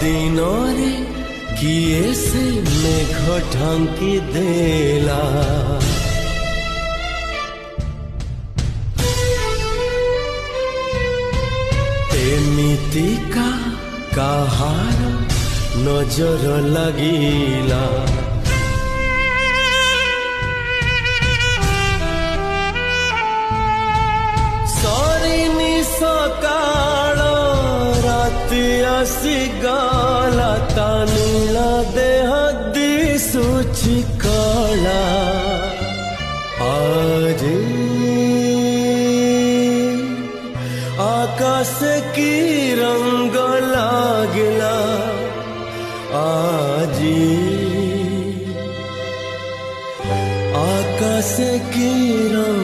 दिनरे किए से मेघ ढांकी देला एमितिका काहार नजर लगिला सरिनी सकाळ राति आसी गला तानीला देह दिसुछि कला आज आकाश की रंग लागला आजी आकाश की रंग